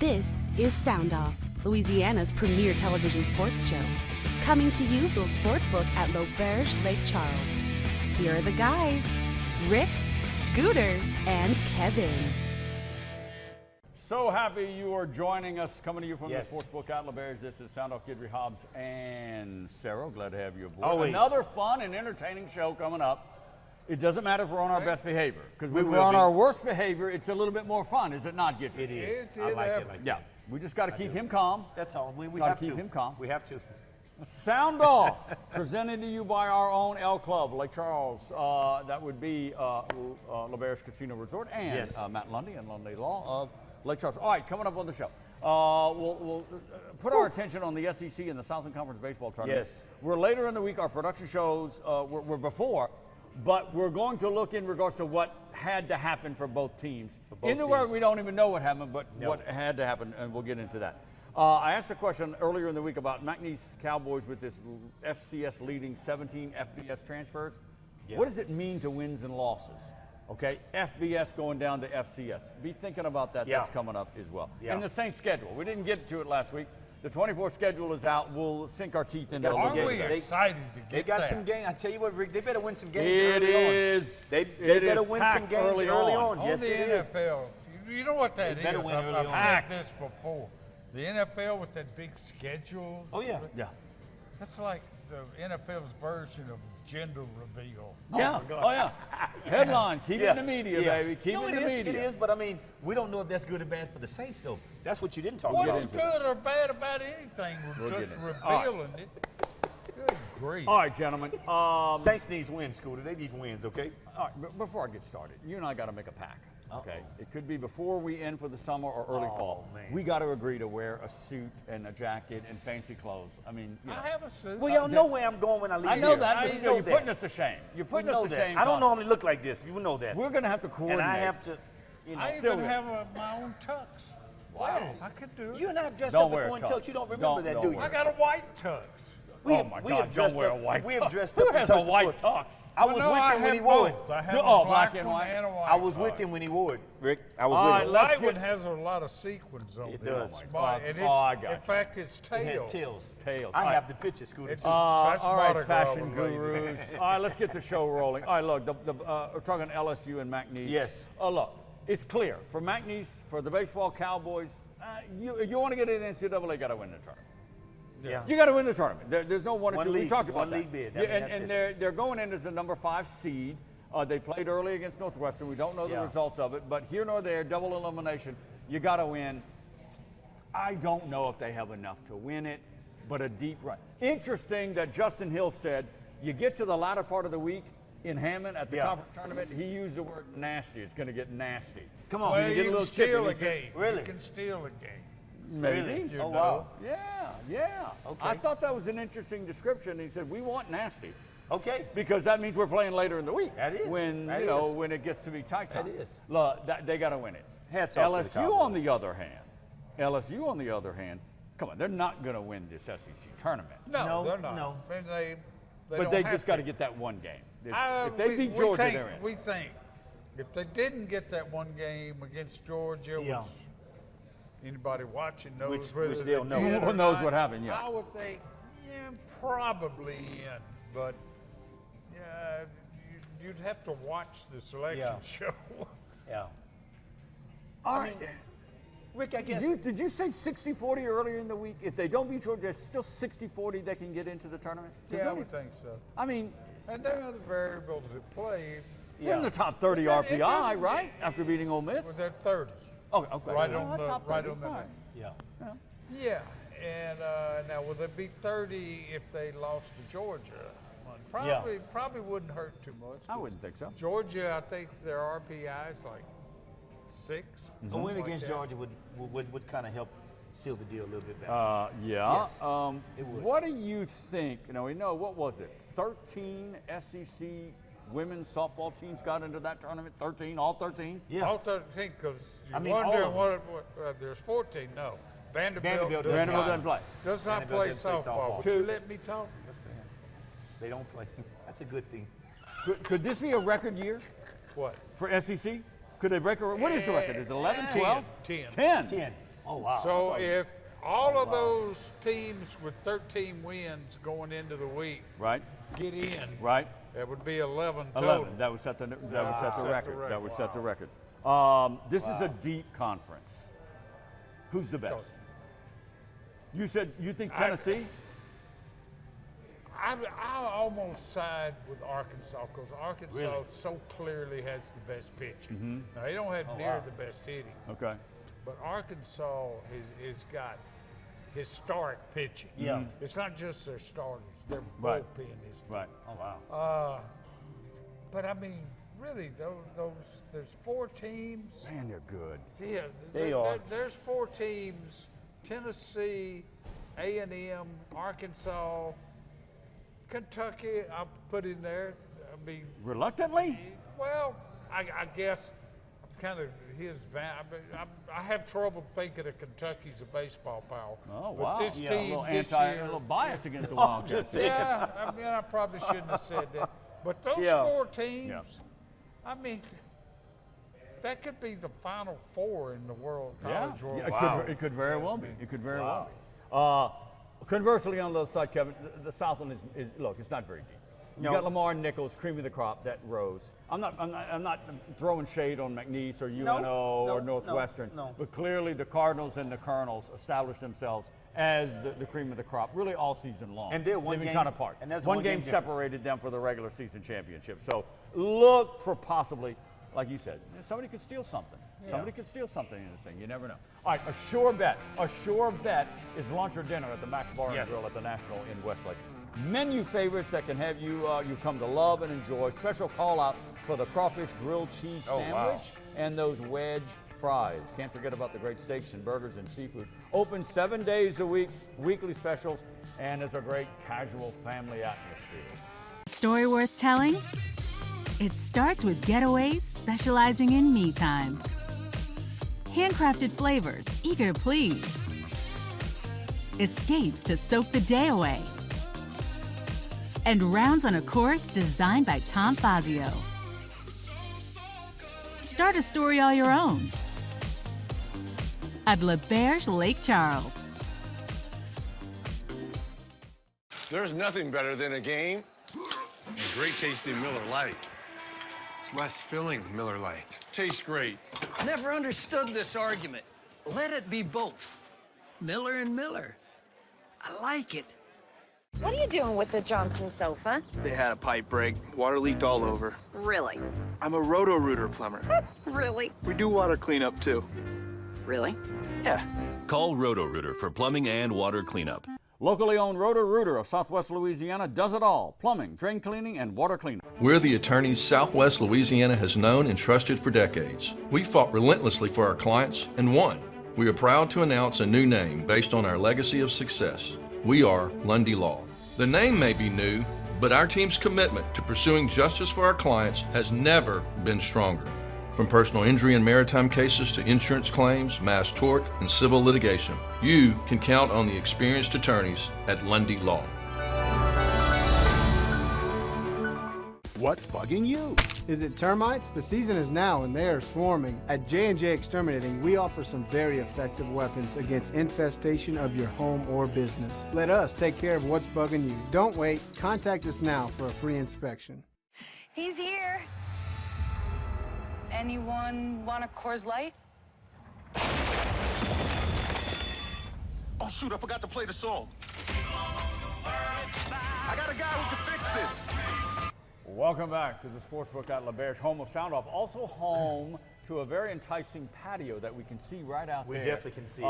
This is Soundoff, Louisiana's premier television sports show. Coming to you from Sportsbook at L'Auberge Lake Charles. Here are the guys, Rick, Scooter, and Kevin. So happy you are joining us, coming to you from the Sportsbook at L'Auberge. This is Soundoff, Guidry Hobbs, and Sarah. Glad to have you aboard. Always. Another fun and entertaining show coming up. It doesn't matter if we're on our best behavior, because when we're on our worst behavior, it's a little bit more fun, is it not, Guidry? It is. I like it. Yeah, we just got to keep him calm. That's all. We Gotta have to keep him calm. We have to. Soundoff, presented to you by our own L Club, Lake Charles. That would be L'Auberge Casino Resort and Matt Lundy and Lundy Law of Lake Charles. All right, coming up on the show. We'll put our attention on the SEC and the Southern Conference Baseball Tournament. Yes. We're later in the week. Our production shows were before, but we're going to look in regards to what had to happen for both teams. In the way we don't even know what happened, but what had to happen, and we'll get into that. I asked a question earlier in the week about McNeese Cowboys with this FCS leading 17 FBS transfers. Yeah. What does it mean to wins and losses? Okay, FBS going down to FCS. Be thinking about that. That's coming up as well. Yeah. And the Saints schedule. We didn't get to it last week. The 24 schedule is out. We'll sink our teeth into it. Aren't we excited to get They got that? some games. I tell you what, Rick, they better win some games It early is. on. They better win some games early on. On Yes, the it is. NFL, you know what that They better is. win early I've on. said this before. The NFL with that big schedule. Oh, yeah. Yeah. That's like the NFL's version of gender reveal. Yeah. Oh, yeah. Headline. Keep it in the media, baby. Keep it in the media. It is, but I mean, we don't know if that's good or bad for the Saints, though. That's what you didn't talk What about. is good or bad about anything? We're just revealing it. Good grief. All right, gentlemen. Saints needs wins, Scooter. They need wins, okay? All right, before I get started, you and I got to make a pact. Okay, it could be before we end for the summer or early fall. Man. We got to agree to wear a suit and a jacket and fancy clothes. I mean, you know. I have a suit. Well, y'all know where I'm going when I leave I know here. that, but You still, know you're that. putting us to shame. You're putting You us know to that. shame. I don't normally look like this. You know that. We're going to have to coordinate. And I have to, you know. I still even good. have my own tux. Wow. I could do it. You and I have dressed Don't up wear before in tux. tux. You don't remember that, Don't do you? wear I got a white tux. We Oh, have- my we God, have don't dressed wear a up- white We have tux. dressed Who up in has a tux white before. tux? I was Well, no, with I him when he have wore it. both. I have Oh, a black black and one white. and a white I was one. with him when he wore it, Rick. I was All with right, him. The let's white get- one has a lot of sequins on It there. does. It's my- and Oh, I got in you. fact, it's It tails. has tails. Tails. I All right. have the picture, Scooter. It's- too. That's All right, Mardi fashion Gras related. gurus. All right, let's get the show rolling. All right, look, we're talking LSU and McNeese. Yes. Look, it's clear. For McNeese, for the baseball Cowboys, you want to get in the NCAA, got to win the tournament. Yeah. You got to win the tournament. There's no one or One two. We league- talked about one that. league bid. I Yeah, mean, that's and it. they're going in as the number 5 seed. They played early against Northwestern. We don't know the Yeah. results of it, but here nor there, double elimination. You got to win. I don't know if they have enough to win it, but a deep run. Interesting that Justin Hill said, you get to the latter part of the week in Hammond at the conference tournament, he used the word nasty. It's going to get nasty. Come on. Well, get a you little can steal chicken, a he said. game. Really? You can steal a game. Maybe. You Oh, know. wow. Yeah. Okay. I thought that was an interesting description. He said, we want nasty. Okay. Because that means we're playing later in the week. That is. When, That you know, is. when it gets to be tight time. That is. Look, they got to win it. Hats off to the LSU, Cowboys. on the other hand, come on, they're not going to win this SEC tournament. No, No, they're not. no. I mean, they But don't they have just got to to get that one game. If We- they beat we Georgia, think, they're in. We think if they didn't get that one game against Georgia, Yeah. which anybody watching knows Which whether they'll they know. did Who or knows not, what happened, yeah. I would think, probably in, but yeah, you'd have to watch the selection show. Yeah. All right. Rick, I guess. Did you say 60-40 earlier in the week? If they don't beat Georgia, it's still 60-40 they can get into the tournament? Yeah, I would think so. I mean, And there are other variables at play. they're in the top 30 RPI, right? After beating Ole Well, Miss. they're 30. Oh, okay. Right Well, on the top right 30, on the. all right. Yeah. Yeah, and now will they be 30 if they lost to Georgia? Well, probably wouldn't hurt too much. I wouldn't think so. Georgia, I think their RPI is like 6. A win something like against that. Georgia would kind of help seal the deal a little bit better. Yeah. Yes, it would. What do you think? Now we know, what was it? 13 SEC women's softball teams got into that tournament. 13, all 13. Yeah. All 13, because you I mean, wonder all of what there's 14. No, Vanderbilt does doesn't play. Does not Vanderbilt play doesn't play softball. softball. Would you let me talk? They don't play. That's a good thing. Could this be a record year What? for SEC? Could they break a record? What is the record? Is it 11, 12? 10. 10. 10. Oh, wow. So if all of those teams with 13 wins going into the week get in, that would be 11 total. 11. That would set the record. That would set the record. This is a deep conference. Who's the best? You said you think Tennessee? I almost side with Arkansas because Arkansas so clearly has the best pitching. Now, they don't have near the best hitting. Okay. But Arkansas has got historic pitching. Yeah. It's not just their starters. Their bullpen is. Right. Oh, wow. But, I mean, really, there's 4 teams. Man, they're good. Yeah, They are. There's 4 teams: Tennessee, A&M, Arkansas, Kentucky. I'll put in there. I mean, Reluctantly? well, I guess I'm kind of I have trouble thinking of Kentucky's a baseball power. Oh, but wow. this A team little this a year, little bias against the Wildcats. yeah, I mean, I probably shouldn't have said that. But those 4 teams, I mean, that could be the Final 4 in the College World. It could very well be. It could very well be. Conversely, on the other side, Kevin, the Southland is look, it's not very deep. You got Lamar and Nichols, cream of the crop, that Rose. I'm not throwing shade on McNeese or UNO or Northwestern, but clearly the Cardinals and the Colonels established themselves as the cream of the crop really all season long. And they're one game kind of apart. And that's one game separated them for the regular season championship. So look for possibly, like you said, somebody could steal something. Somebody could steal something in this thing. You never know. All right, a sure bet is lunch or dinner at the Max Bar and Grill at the National in Westlake. Menu favorites that can have you come to love and enjoy. Special call out for the crawfish grilled cheese sandwich and those wedge fries. Can't forget about the great steaks and burgers and seafood. Open 7 days a week, weekly specials, and it's a great casual family atmosphere. Story worth telling? It starts with Getaways specializing in me time. Handcrafted flavors, eager to please. Escapes to soak the day away. And rounds on a course designed by Tom Fazio. Start a story all your own at Le Berge Lake Charles. There's nothing better than a game and great tasting Miller Lite. It's less filling, Miller Lite. Tastes great. Never understood this argument. Let it be both. Miller and Miller. I like it. What are you doing with the Johnson sofa? They had a pipe break. Water leaked all over. Really? I'm a Roto-Rooter plumber. Really? We do water cleanup, too. Really? Yeah. Call Roto-Rooter for plumbing and water cleanup. Locally owned Roto-Rooter of Southwest Louisiana does it all: plumbing, drain cleaning, and water cleanup. We're the attorneys Southwest Louisiana has known and trusted for decades. We fought relentlessly for our clients and won. We are proud to announce a new name based on our legacy of success. We are Lundy Law. The name may be new, but our team's commitment to pursuing justice for our clients has never been stronger. From personal injury and maritime cases to insurance claims, mass tort, and civil litigation, you can count on the experienced attorneys at Lundy Law. What's bugging you? Is it termites? The season is now and they are swarming. At J&J Exterminating, we offer some very effective weapons against infestation of your home or business. Let us take care of what's bugging you. Don't wait. Contact us now for a free inspection. He's here. Anyone want a Coors Light? Oh, shoot, I forgot to play the song. I got a guy who can fix this. Welcome back to the Sportsbook at La Berge, home of Soundoff. Also home to a very enticing patio that we can see right out there. We definitely can see it.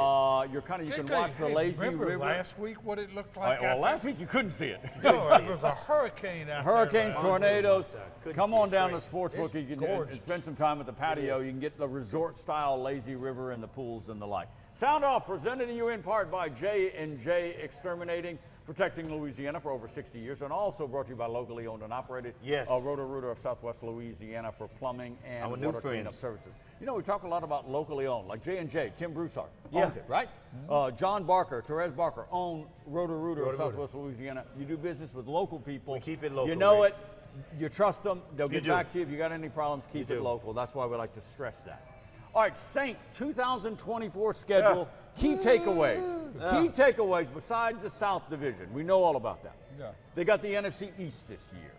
You can watch the lazy river. Last week what it looked like? Well, last week you couldn't see it. No, it was a hurricane out there. Hurricanes, tornadoes. Come on down to the Sportsbook. It's You can spend some time at the patio. You can get the resort-style lazy river and the pools and the like. Soundoff presented to you in part by J&J Exterminating, protecting Louisiana for over 60 years, and also brought to you by locally owned and operated Roto-Rooter of Southwest Louisiana for plumbing and water cleanup services. You know, we talk a lot about locally owned, like J&J. Tim Broussard owns it, right? John Barker, Therese Barker own Roto-Rooter of Southwest Louisiana. You do business with local people. We keep it local. You know it. You trust them. They'll get back to you. If you got any problems, keep it local. That's why we like to stress that. All right, Saints 2024 schedule. Key takeaways. Key takeaways besides the South Division. We know all about that. Yeah. They got the NFC East this year.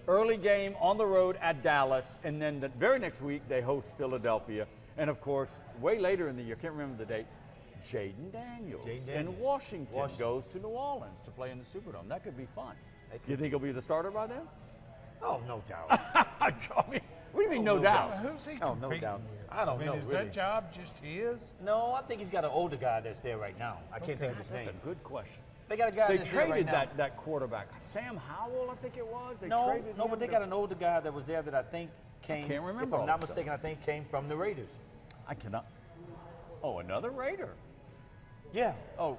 Early game on the road at Dallas, and then the very next week they host Philadelphia. And of course, way later in the year, can't remember the date, Jaden Daniels in Washington goes to New Orleans to play in the Superdome. That could be fun. You think he'll be the starter by then? Oh, no doubt. I mean, what do you mean, no doubt? Who's he Oh, no competing doubt. with? I don't know, Is really. that job just his? No, I think he's got an older guy that's there right now. I can't think of his That's name. a good question. They got a guy They that's there right traded now. that quarterback, Sam Howell, I think it was. They No, traded him but they to- got an older guy that was there that I think came, can't remember if all I'm not that stuff. mistaken, I think came from the Raiders. I cannot. Oh, another Raider. Yeah. Oh,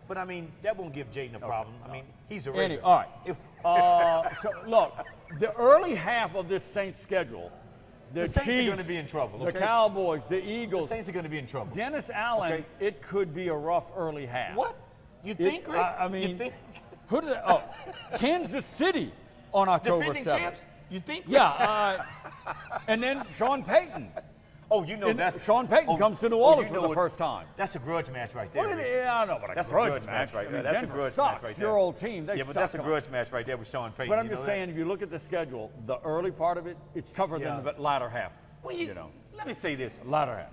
But I mean, that won't give Jaden a problem. I mean, he's a Raider. all right. So look, the early half of this Saints schedule, the Saints Chiefs are going to be in trouble. the Okay? Cowboys, the The Eagles. Saints are going to be in trouble. Dennis Allen, Okay. it could be a rough early half. What? You think, Rick? I mean, you think? who did that? Oh, Kansas City on October Defending 7th. champs? You think? Yeah, and then Sean Payton. Oh, you know And that's Sean Payton comes to New Orleans for the first time. That's a grudge match right there. Well, Rick. yeah, I know, but That's a grudge match right I there. mean, That's Denver a grudge sucks. match right there. Your old team, they Yeah, but suck. that's a grudge match right there with Sean Payton. But I'm you know just that? saying, if you look at the schedule, the early part of it, it's tougher than the latter half. Well, you know, let me say this. latter half.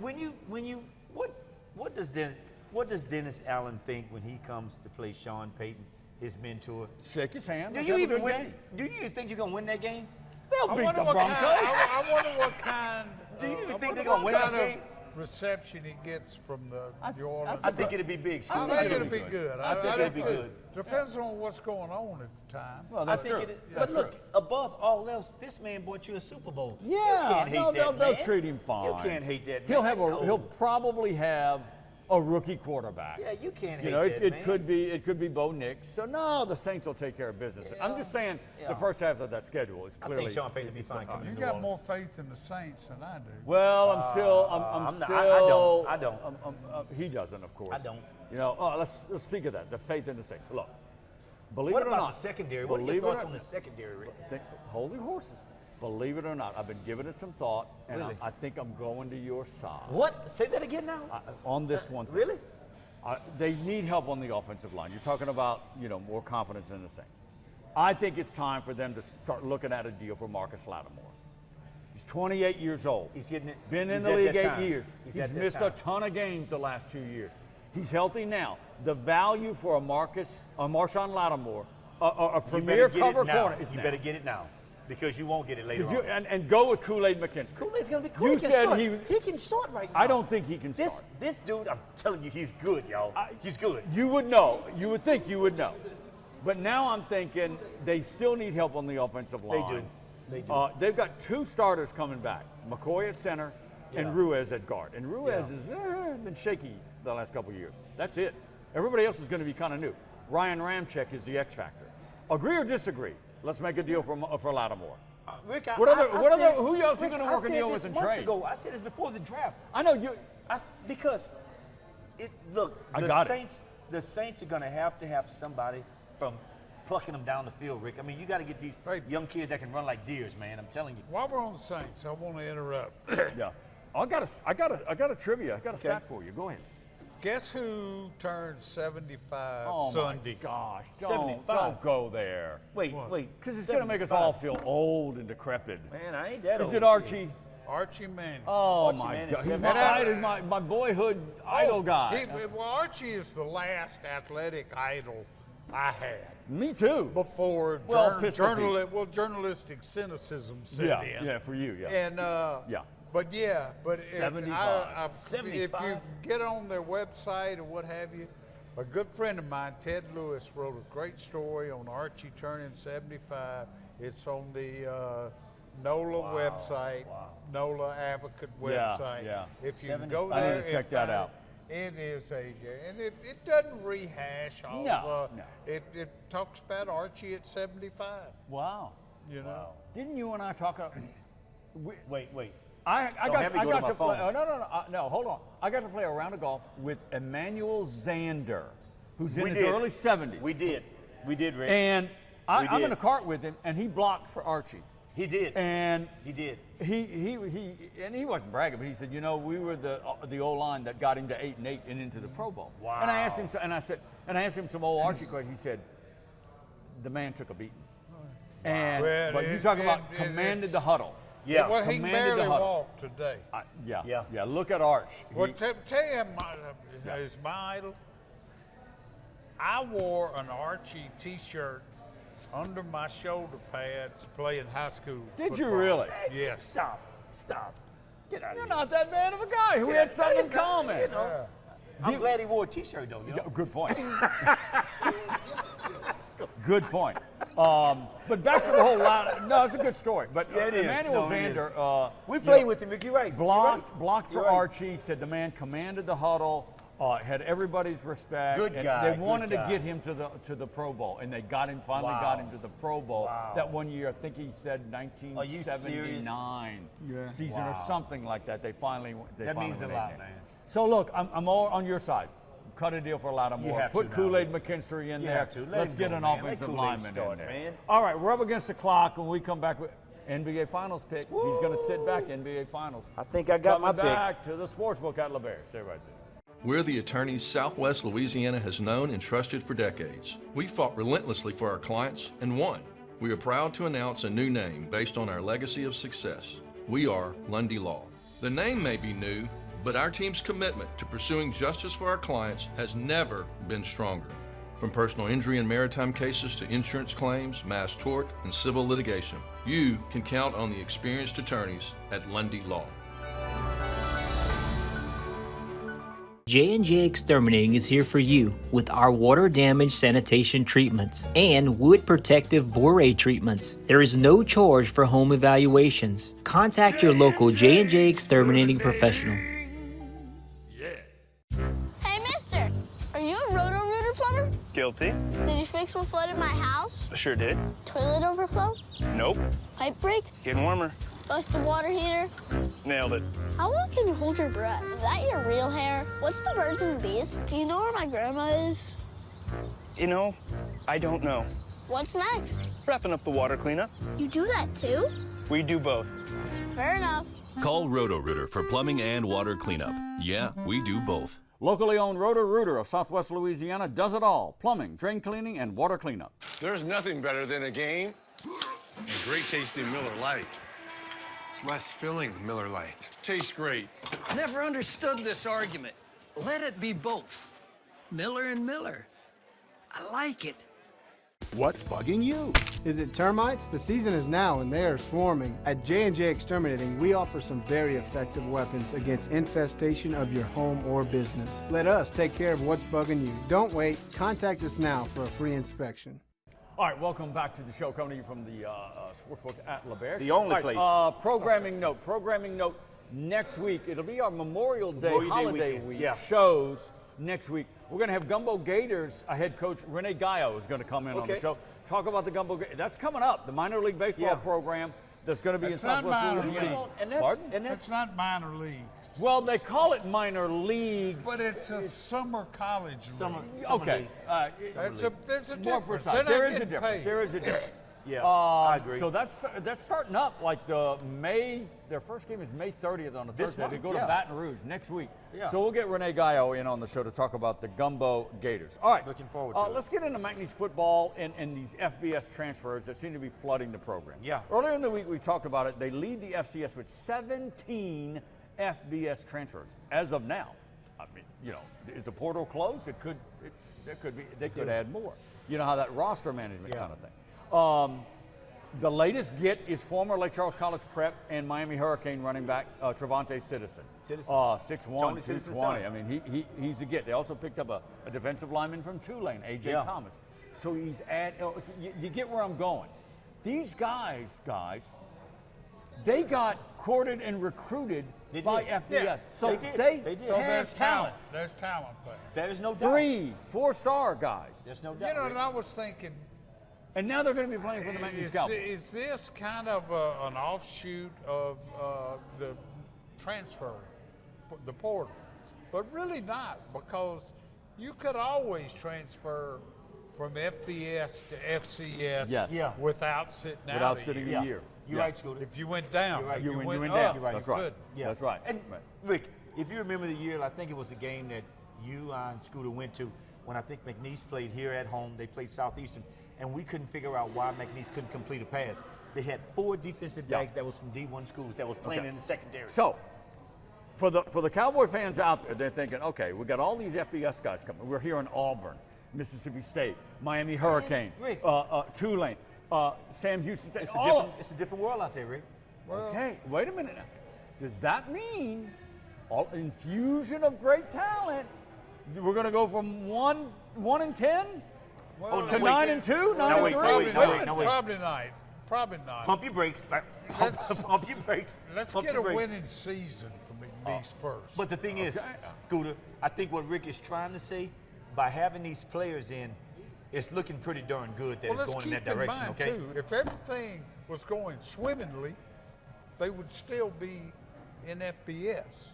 What does Dennis Allen think when he comes to play Sean Payton, his mentor? Shake his hand. Do let's you have a even good win? game. Do you even think you're gonna win that game? They'll I beat wonder the what Broncos. I wonder what kind. Do you even I think wonder they're gonna what win that kind of game? reception he gets from the New Orleans. I think it'll be big. I think it'll be good. I think it'll be do good. too. Depends on what's going on at the time. Well, I that's think true. it. Yeah, But that's look, above all else, this man bought you a Super Bowl. Yeah, you can't hate no, that they'll man. treat him fine. You can't hate that man. He'll have No. he'll probably have a rookie quarterback. Yeah, you can't You hate know, that it man. could be Bo Nix. So no, the Saints will take care of business. I'm just saying the first half of that schedule is I clearly. think Sean Payton will be fine coming You to New got Orleans. more faith in the Saints than I do. Well, I'm still. I don't. He doesn't, of course. I don't. You know, let's think of that. The faith in the Saints. Look, believe What it or about not, the secondary? What are your believe it or thoughts not- on the secondary, Rick? Holy horses. Believe it or not, I've been giving it some thought, and Really? I think I'm going to your side What? Say that again now. on this one. Thing. Really? They need help on the offensive line. You're talking about, more confidence in the Saints. I think it's time for them to start looking at a deal for Marcus Lattimore. He's 28 years old. He's getting it. Been in He's the at league that 8 time. years. He's He's at that missed a time. ton of games the last 2 years. He's healthy now. The value for a Marshawn Lattimore, a You premier better get cover it now. corner, is You now. better get it now, because you won't get it later on. And go with Kool-Aid McKinstry. Kool-Aid's gonna be You Kool-Aid can said start. he can start right now. I don't think he can start. This dude, I'm telling you, he's good, y'all. He's good. You would know. You would think you would know. But now I'm thinking they still need help on the offensive line. do. They do. They've got 2 starters coming back, McCoy at center and Ruiz at guard. And Ruiz has been shaky the last couple of years. That's it. Everybody else is going to be kind of new. Ryan Ramczyk is the X factor. Agree or disagree? Let's make a deal for Lattimore. Rick, Who else are you going to work a deal with and trade? I said this before the draft. I know you. Because the Saints are going to have somebody from plucking them down the field, Rick. I mean, you got to get these young kids that can run like deers, man. I'm telling you. While we're on the Saints, I want to interrupt. Yeah. I got a trivia. I got a stat for you. Go ahead. Guess who turned 75 Oh Sunday? my gosh! 75. Don't go there. Wait. Because it's going to make us all feel old and decrepit. Man, I ain't that old. Is it Archie? Archie Manning. Oh Archie my Manning, God! He's 75. my boyhood idol guy. Well, Archie is the last athletic idol I had. Me too. Before journalistic cynicism set in. Yeah, for you, yeah. And But 75. If you get on their website or what have you, a good friend of mine, Ted Lewis, wrote a great story on Archie turning 75. It's on the NOLA website, NOLA Advocate website. Yeah. If you 75. go I there, need to check that out. It is and it doesn't rehash all No. It talks about Archie at 75. Wow. You know. Didn't you and I talk? Wait. I Don't got have me go to to my play. phone. No, hold on. I got to play a round of golf with Emmanuel Zander, who's in We his did. early 70s. We did, Rick. And I'm did. in a cart with him, and he blocked for Archie. He did. And he did. He wasn't bragging, but he said, you know, we were the O-line that got him to 8-8 and into the Pro Bowl. Wow. And I asked him, and I asked him some old Archie questions. He said, the man took a beating. And but you talk about commanded the huddle. Yeah, well, he barely walked today. Yeah. Look at Arch. Well, tell him is my idol. I wore an Archie T-shirt under my shoulder pads playing high school Did football. you really? Yes. Stop. Get out of here. You're not that bad of a guy. We had something in common. You know, I'm glad he wore a T-shirt, though. You know? Good point. Good point. But back to the whole line. No, it's a good story. But Emmanuel Zander, we played with him. You're right. Blocked for Archie. Said the man commanded the huddle. Had everybody's respect. Good guy. They wanted to get him to the Pro Bowl, and they got him. Finally, got him to the Pro Bowl. That one year, I think he said 1979 season or something like that. They finally means a lot, man. So look, I'm all on your side. Cut a deal for a lot of more. Put Kool-Aid McKinstry in there. Let's get an offensive lineman in there. Man. All right, we're up against the clock. When we come back with NBA Finals pick, he's going to sit back. NBA Finals. I think I got my pick. Coming back to the Sportsbook at LeBaire. Stay right there. We're the attorneys Southwest Louisiana has known and trusted for decades. We fought relentlessly for our clients and won. We are proud to announce a new name based on our legacy of success. We are Lundy Law. The name may be new, but our team's commitment to pursuing justice for our clients has never been stronger. From personal injury and maritime cases to insurance claims, mass tort, and civil litigation, you can count on the experienced attorneys at Lundy Law. J&J Exterminating is here for you with our water damage sanitation treatments and wood protective borate treatments. There is no charge for home evaluations. Contact your local J&J Exterminating professional. Hey, mister, are you a Roto-Rooter plumber? Guilty. Did you fix what flooded my house? Sure did. Toilet overflow? Nope. Pipe break? Getting warmer. Busted water heater? Nailed it. How long can you hold your breath? Is that your real hair? What's the birds and the bees? Do you know where my grandma is? You know, I don't know. What's next? Wrapping up the water cleanup. You do that too? We do both. Fair enough. Call Roto-Rooter for plumbing and water cleanup. Yeah, we do both. Locally owned Roto-Rooter of Southwest Louisiana does it all. Plumbing, drain cleaning, and water cleanup. There's nothing better than a game and great tasting Miller Lite. It's less filling than Miller Lite. Tastes great. Never understood this argument. Let it be both. Miller and Miller. I like it. What's bugging you? Is it termites? The season is now and they are swarming. At J&J Exterminating, we offer some very effective weapons against infestation of your home or business. Let us take care of what's bugging you. Don't wait. Contact us now for a free inspection. All right, welcome back to the show, coming to you from the Sportsbook at LeBaire. The only place. Programming note. Next week, it'll be our Memorial Day holiday week shows next week. We're going to have Gumbo Gators head coach Renee Gallo is going to come in on the show. Talk about the Gumbo Gators. That's coming up, the minor league baseball program that's going to be in Southwest Louisiana. It's not minor league. Well, they call it minor league. But it's a summer college league. Okay. There's a difference. There is a difference. Yeah, I agree. So that's starting up like their first game is May 30th on a Thursday. They go to Baton Rouge next week. Yeah. So we'll get Renee Gallo in on the show to talk about the Gumbo Gators. All right. Looking forward to it. Let's get into McNeese football and these FBS transfers that seem to be flooding the program. Yeah. Earlier in the week we talked about it. They lead the FCS with 17 FBS transfers as of now. I mean, you know, is the portal closed? They could add more. You know how that roster management kind of thing. The latest get is former Lake Charles College Prep and Miami Hurricane running back Trevante Citizen. 6'1", 220. I mean, he's a get. They also picked up a defensive lineman from Tulane, A.J. Thomas. So he's you get where I'm going. These guys, they got courted and recruited by FBS. Yeah, so they did. So have talent. There's talent there. There is no doubt. 3 4-star guys. There's no doubt. You know, and I was thinking, and now they're going to be playing for the McNeese Scalp. Is this kind of an offshoot of the transfer, the portal? But really not, because you could always transfer from FBS to FCS without sitting a year. You're right, Scooter. If you went down, You're right. You went up, down. You're right. That's you right. couldn't. Yeah. That's right. And Right. Rick, if you remember the year, I think it was the game that you and Scooter went to when I think McNeese played here at home. They played Southeastern, and we couldn't figure out why McNeese couldn't complete a pass. They had 4 defensive backs that was from D1 schools that was playing in the secondary. So, for the Cowboy fans out there, they're thinking, okay, we got all these FBS guys coming. We're here in Auburn, Mississippi State, Miami Hurricane, Rick. Tulane, Sam Houston State. It's a different world out there, Rick. Okay, wait a minute now. Does that mean infusion of great talent? We're going to go from 1-10 to 9-2, 9-3. Probably not. Pump your brakes. Pump your brakes. Let's Pump get your a brakes. winning season for McNeese first. But the thing is, Scooter, I think what Rick is trying to say, by having these players in, it's looking pretty darn good that it's going in that direction, let's keep in mind, too, if everything was going swimmingly, they would still be in FBS.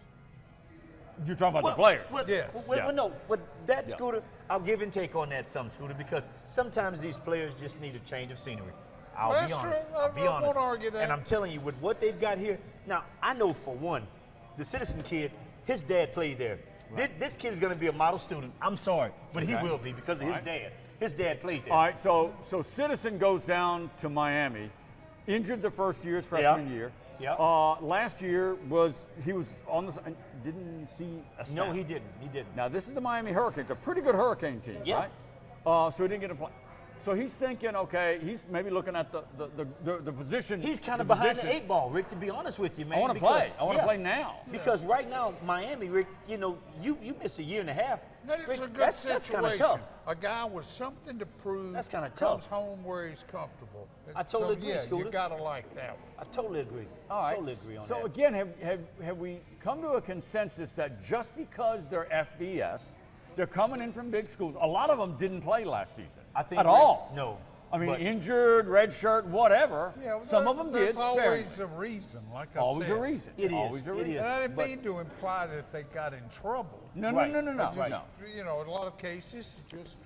You're talking about the players. Yes. Well, no, but that, Scooter, I'll give and take on that some, Scooter, because sometimes these players just need a change of scenery. I'll be honest. I'll be honest. Won't argue that. And I'm telling you, with what they've got here, now, I know for one, the Citizen kid, his dad played there. Right. This kid is going to be a model student. I'm sorry, but he will be because of his dad. His dad played there. All right, so Citizen goes down to Miami, injured the first year, his freshman year. Yep. Last year he was on the didn't see a snap. No, he didn't. He didn't. Now this is the Miami Hurricanes, a pretty good Hurricane team, right? So he didn't get a play. So he's thinking, okay, he's maybe looking at the position. He's kind of behind the 8 ball, Rick, to be honest with you, man. I want to play. I want to play now. Because right now, Miami, Rick, you miss a year and a half. That is Rick, a good that's situation. kind of tough. A guy with something to prove That's kind of comes tough. home where he's comfortable. I totally agree, yeah, Scooter. you got to like that one. I totally agree. All right. Totally agree on that. So again, have we come to a consensus that just because they're FBS, they're coming in from big schools? A lot of them didn't play last season. I think at all. No. I mean, injured, red shirt, whatever. Yeah, some of them did. There's always a reason, like I said. Always a reason. It is. Always a reason. It is. And I didn't mean to imply that they got in trouble. No. Just, you know, in a lot of cases, just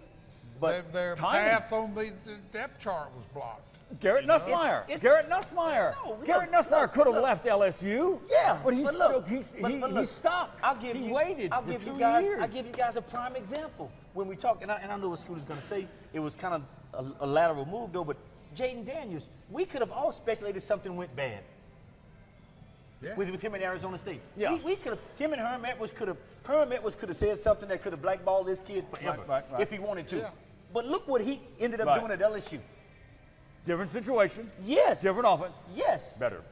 their path on the depth chart was blocked. Garrett Nussmeier. Garrett Nussmeier. Garrett Nussmeier could have left LSU. Yeah, but he's look, he's stuck. He waited I'll for give 2 you guys. years. I'll give you guys a prime example. When we talk, and I know what Scooter's going to say, it was kind of a lateral move, though, but Jaden Daniels, we could have all speculated something went bad. Yeah. With him in Arizona State. Yeah. We could have, him and Herm Edwards could have said something that could have blackballed this kid forever Right. if he wanted to. Yeah. But look what he ended up doing at LSU. Different situation. Yes. Different offense. Yes. Better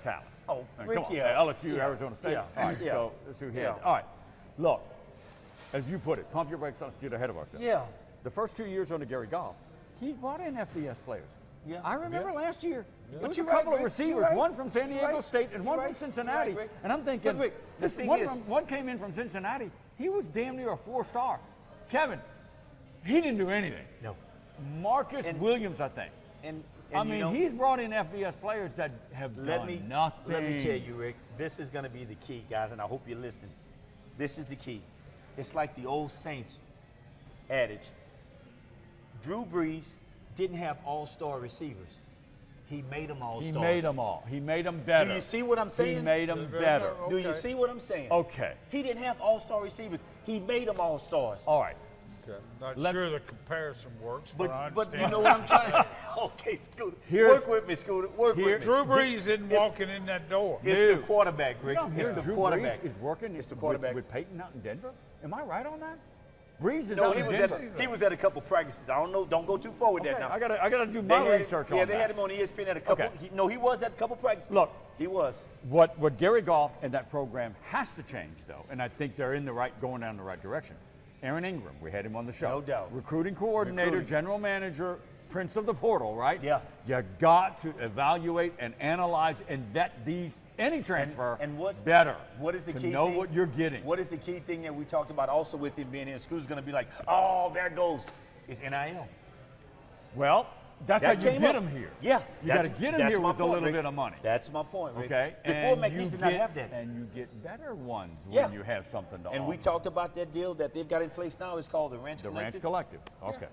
talent. Oh, I mean, Rick, come on. yeah. LSU, Yeah. Arizona State. Yeah. All right, Yeah. so let's see what he Yeah. had. All right, look, as you put it, pump your brakes, let's get ahead of ourselves. Yeah. The first 2 years under Gary Goff, he brought in FBS players. Yeah. I remember last year. There was a you're couple right, of Rick. receivers, You're right. one from San You're Diego right. State and You're one right. from Cincinnati. You're right, Rick. And I'm thinking, But Rick, the this thing one, is- one came in from Cincinnati. He was damn near a 4-star. Kevin, he didn't do anything. No. Marcus Williams, I think. And I mean, he's brought in FBS players that have done nothing. Let me tell you, Rick, this is going to be the key, guys, and I hope you're listening. This is the key. It's like the old Saints adage. Drew Brees didn't have all-star receivers. He made them all-stars. He made them all. He made them better. Do you see what I'm saying? He made them better. Do you see what I'm saying? Okay. He didn't have all-star receivers. He made them all-stars. All right. Okay. Not sure the comparison works, but I But understand. you know what I'm trying to Okay, Scooter. Here's- Work with me, Scooter. Work with me. Drew Brees isn't walking in that door. It's the quarterback, Rick. No, It's the Drew quarterback. Brees is working. It's the quarterback. with Peyton out in Denver. Am I right on that? Brees is No, out he in was Denver. he was at a couple practices. I don't know. Don't go too far with that Okay, now. I gotta do They my had- research Yeah, on they that. had him on ESPN at a couple. Okay. He was at a couple practices. Look, he was. What Gary Goff and that program has to change, though, and I think they're going down the right direction. Aaron Ingram, we had him on the show. No doubt. Recruiting coordinator, Recruiting. general manager, prince of the portal, right? Yeah. You got to evaluate and analyze and vet any transfer And what better. What is the to key know thing? what you're getting. What is the key thing that we talked about also with him being in school is going to be like, oh, there goes. It's NIL. Well, that's That how you came get up. them here. Yeah. You got to get them that's here my with a point, little Rick. bit of money. That's my point, Rick. Okay? Before And McNeese you did not get- have that. And you get better ones Yeah. when you have something to And offer. we talked about that deal that they've got in place now. It's called the Ranch The Collective. Ranch Collective. Okay.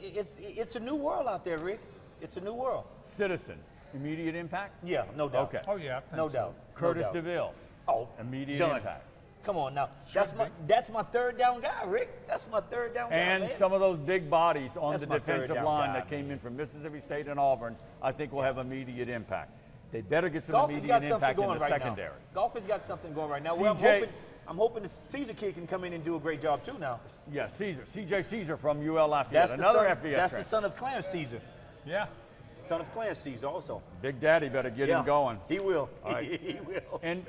It's a new world out there, Rick. It's a new world. Citizen. Immediate impact? Yeah, no doubt. Okay. Oh, yeah, I think No so. doubt. Curtis no doubt. DeVille. Oh, Immediate done. impact. Come on now. That's my third down guy, Rick. That's my third down guy. And man. some of those big bodies on That's the my third defensive down line guy, that came man. in from Mississippi State and Auburn, I think will have immediate impact. They better get some Golf has immediate got something impact in going the right secondary. now. Golf has got something going right now. Well, CJ I'm hoping the Caesar kid can come in and do a great job too now. Yeah, CJ Caesar from UL Lafayette, That's another the son, FBS That's trainer. the son of Clarence Caesar. Yeah. Son of Clarence Caesar also. Big Daddy better get him going. He will. All right. He will. And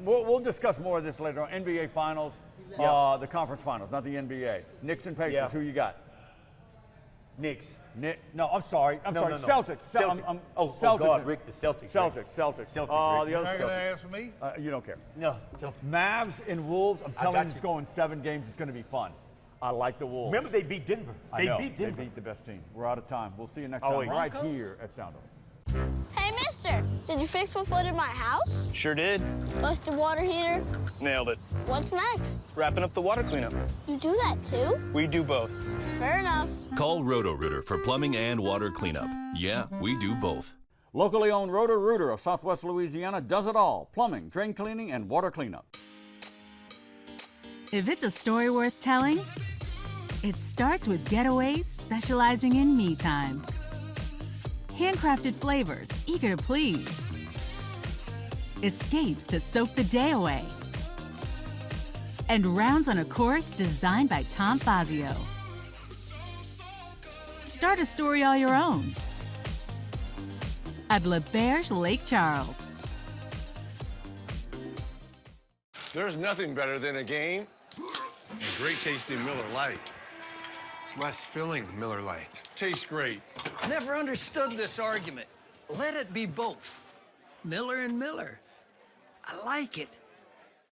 we'll discuss more of this later on. NBA Finals, the conference finals, not the NBA. Knicks and Pacers, who you got? Knicks. No, I'm sorry. I'm sorry. No. Celtics. Celtics. Celtics. God, Rick, the Celtics. Celtics. Celtics, Rick. The You're other not going to Celtics. ask me? You don't care. No, Celtics. Mavs and Wolves, I'm telling got you, it's you. going 7 games. It's going to be fun. I like the Wolves. Remember they beat Denver. I know. Beat Denver. They beat the best team. We're out of time. We'll see you next Oh, time wait. right Broncos? here at Soundoff. Hey, mister, did you fix what flooded my house? Sure did. Bust the water heater? Nailed it. What's next? Wrapping up the water cleanup. You do that too? We do both. Fair enough. Call Roto-Rooter for plumbing and water cleanup. Yeah, we do both. Locally owned Roto-Rooter of Southwest Louisiana does it all. Plumbing, drain cleaning, and water cleanup. If it's a story worth telling, it starts with Getaways specializing in me time. Handcrafted flavors, eager to please. Escapes to soak the day away. And rounds on a course designed by Tom Fazio. Start a story all your own at Le Berge Lake Charles. There's nothing better than a game and great tasting Miller Lite. It's less filling than Miller Lite. Tastes great. Never understood this argument. Let it be both. Miller and Miller. I like it.